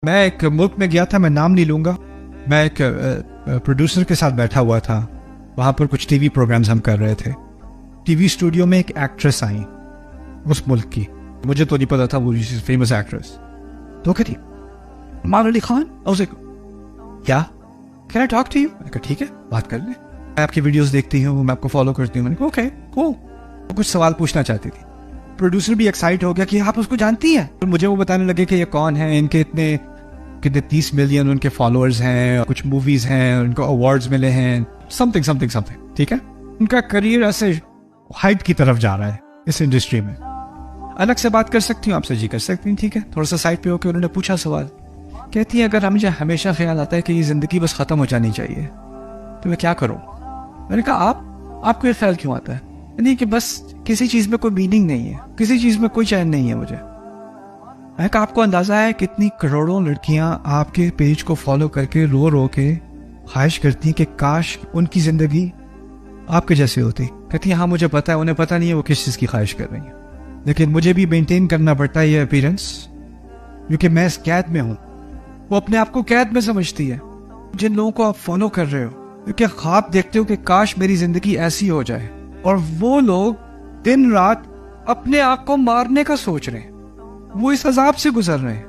میں ایک ملک میں گیا تھا, میں نام نہیں لوں گا. میں ایک پروڈیوسر کے ساتھ بیٹھا ہوا تھا, وہاں پر کچھ ٹی وی پروگرامز ہم کر رہے تھے. ٹی وی اسٹوڈیو میں ایک ایکٹریس آئیں اس ملک کی, مجھے تو نہیں پتا تھا وہ فیمس ایکٹریس. تو کہتی مان علی خان. کیا can I talk to you? میں کہا ٹھیک ہے بات کر لیں, میں آپ کی ویڈیوز دیکھتی ہوں, میں آپ کو فالو کرتی ہوں. میں نے کہا اوکے کول. وہ کچھ سوال پوچھنا چاہتی تھی. پروڈیوسر بھی ایکسائٹ ہو گیا کہ آپ اس کو جانتی ہیں. مجھے وہ بتانے لگے کہ یہ کون ہے, ان کے اتنے 30 ملین ان کے فالوورز ہیں, کچھ موویز ہیں, ان کو ایوارڈز ملے ہیں, سم تھنگ. ٹھیک ہے, ان کا کریئر ایسے ہائٹ کی طرف جا رہا ہے اس انڈسٹری میں. الگ سے بات کر سکتی ہوں آپ سے؟ جی کر سکتی ہیں. ٹھیک ہے, تھوڑا سا سائڈ پہ ہو کے انہوں نے پوچھا سوال. کہتی ہے اگر مجھے ہمیشہ خیال آتا ہے کہ یہ زندگی بس ختم ہو جانی چاہیے تو میں کیا کروں؟ میں نے کہا آپ کو یہ خیال کیوں آتا ہے؟ نہیں کہ بس کسی چیز میں کوئی میننگ نہیں ہے, کسی چیز میں کوئی چین نہیں ہے مجھے. میں نے کہا آپ کو اندازہ ہے کتنی کروڑوں لڑکیاں آپ کے پیج کو فالو کر کے رو رو کے خواہش کرتی ہیں کہ کاش ان کی زندگی آپ کے جیسے ہوتی. کہتی ہیں ہاں مجھے پتا ہے, انہیں پتا نہیں ہے وہ کس چیز کی خواہش کر رہی ہیں, لیکن مجھے بھی مینٹین کرنا پڑتا ہے یہ اپیرنس کیونکہ میں اس قید میں ہوں. وہ اپنے آپ کو قید میں سمجھتی ہے. جن لوگوں کو آپ فالو کر رہے ہو کیونکہ خواب دیکھتے ہو کہ کاش میری زندگی ایسی ہو جائے, اور وہ لوگ دن رات اپنے آپ کو مارنے کا سوچ رہے ہیں, وہ اس عذاب سے گزر رہے ہیں.